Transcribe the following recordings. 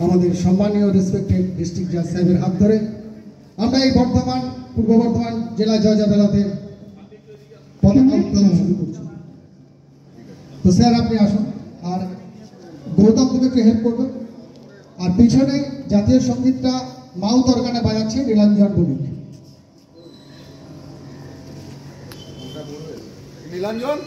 আমাদের সম্মানীয় respected district জাজ সাহেবের হাত ধরে আমরা এই বর্ধমান পূর্ব বর্ধমান জেলা জজ আদালতের পতাকা উত্তোলন শুরু করছি। তো স্যার আপনি আসুন, আর গৌতম তুমি একটু হেল্প করবে। আর পিছনে জাতীয় সঙ্গীতটা মাউথ অর্গানে বাজাচ্ছে নীলাঞ্জন বণিক। নীলাঞ্জন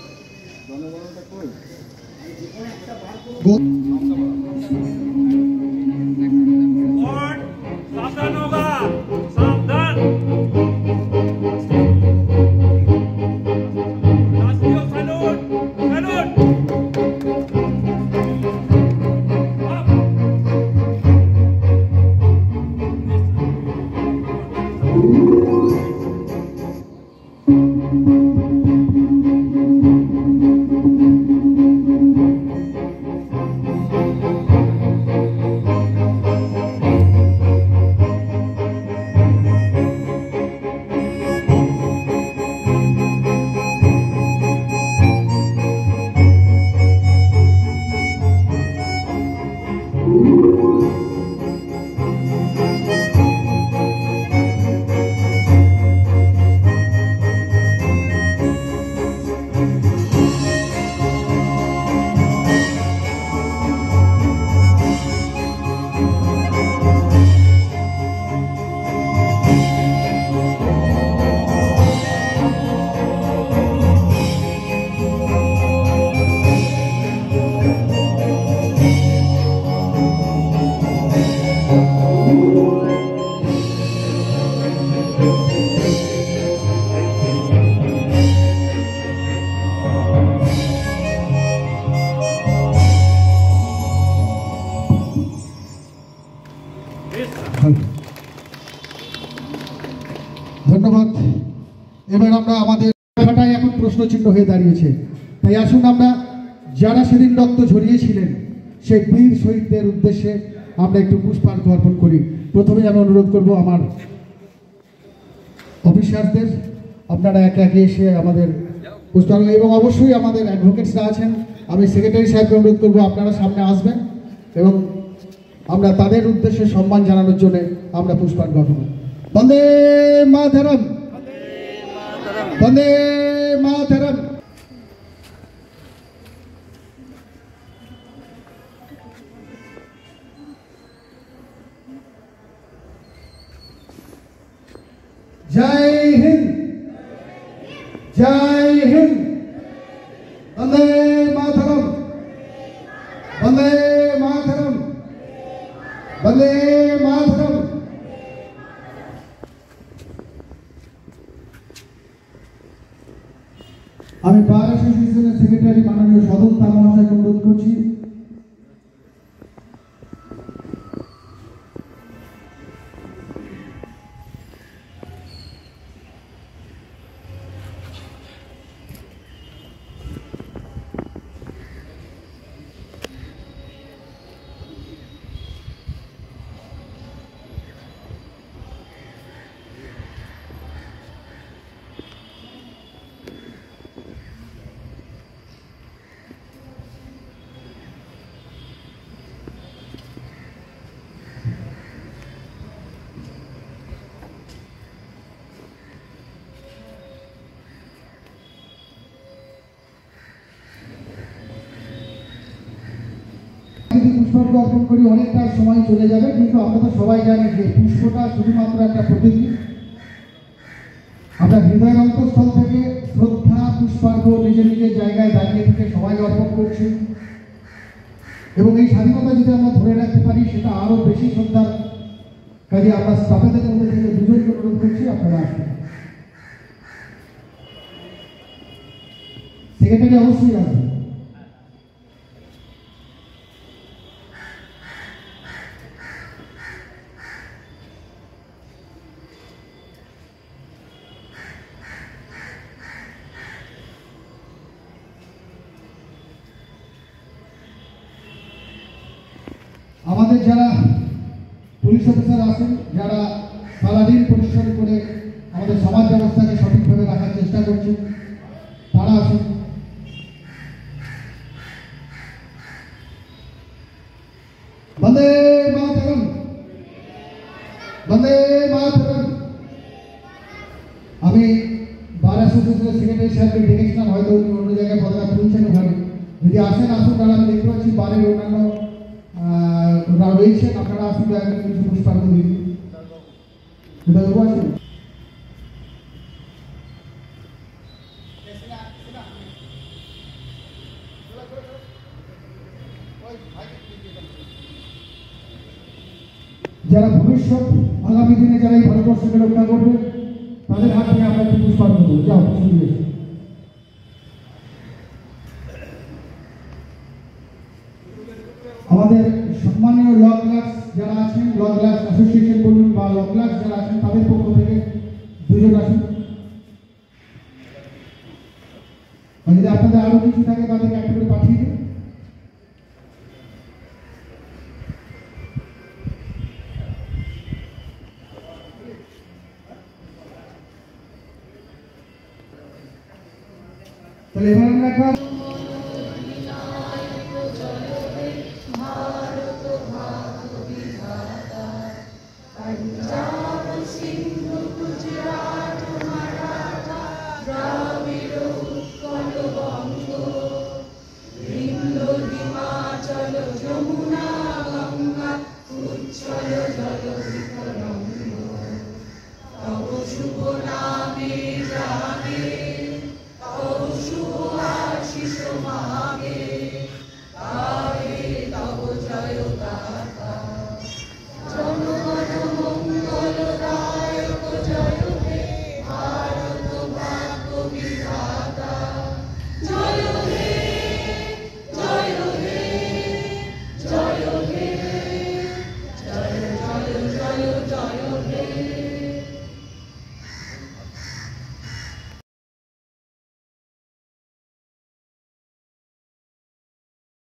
ধন্যবাদ। এবার আমরা আমাদের কথাটাই এখন প্রশ্নচিহ্ন হয়ে দাঁড়িয়েছে, তাই আসুন আমরা যারা সেদিন রক্ত ঝরিয়েছিলেন সেই বীর শহীদদের উদ্দেশ্যে আমরা একটু পুষ্পার্ঘ্য অর্পণ করি। প্রথমে আমি অনুরোধ করব আমার অফিসারদের, আপনারা একে একে এসে আমাদের পুষ্পার্ঘ্য, এবং অবশ্যই আমাদের অ্যাডভোকেটসরা আছেন, আমি সেক্রেটারি সাহেবকে অনুরোধ করব আপনারা সামনে আসবেন এবং আমরা তাদের উদ্দেশ্যে সম্মান জানানোর জন্য আমরা পুষ্পার্ঘ্য অর্পণ করি। বন্দে মাতরম, বন্দে মাতরম। জয় হিন্দ, জয় হিন্দ, বন্দে মাতরম, বন্দে মাতরম, বন্দে মাতরম। আমি বার অ্যাসোসিয়েশনের সেক্রেটারি মাননীয় সদস্য মহাশয়কে অনুরোধ করছি পুষ্পার্ঘ্য অর্পণ করি, অনেকটা সময় চলে যাবে, কিন্তু আমরা তো সবাই জানি যে পুষ্পটা শুধুমাত্র একটা প্রতীকী। আমরা হৃদয়ের অন্তঃস্থল থেকে শ্রদ্ধা পুষ্পার্ঘ্য নিজের নিজের জায়গায় দাঁড়িয়ে থেকে সবাই অর্পণ করছি, এবং এই স্বাধীনতা যদি আমরা ধরে রাখতে পারি সেটা আরো বেশি শ্রদ্ধার কাজে আমরা স্টাফেদের মধ্যে থেকে দুজনকে অনুরোধ করছি আপনারা আসবেন। সেক্রেটারি অবশ্যই আসবেন। আমাদের যারা পুলিশ অফিসার আছেন, যারা সারাদিন পরিশ্রম করে আমাদের সমাজ ব্যবস্থাকে সঠিকভাবে রাখার চেষ্টা করছেন, তারা আসুন। বন্দে স্যারকে ডেকেছিলাম, হয়তো উনি অন্য জায়গায় পতাকা তুলছেন ওখানে, যদি আসেন আসুন। তাহলে আমি দেখতে পাচ্ছি বাড়ির অন্যান্য ওরা রয়েছেন, আপনারা আসুন, দয়া করে কিছু পুষ্পার্ঘ্য দিন। আসেন। যারা ভবিষ্যৎ আগামী দিনে যারা এই ভারতবর্ষকে রক্ষা করবে তাদের হাত নিয়ে আমরা একটু পুষ্পার্ঘ্য দেবো। যাও শুনবে। আমাদের সম্মানীয় ল ক্লাস যারা আছেন, ল ক্লাস অ্যাসোসিয়েশন বলুন বা ল ক্লাস যারা আছেন, তাদের পক্ষ থেকে দুজন আসুন। যদি আপনাদের আরো কিছু থাকে তাদেরকে একটা করে পাঠিয়ে দিন। তাহলে এবার আমরা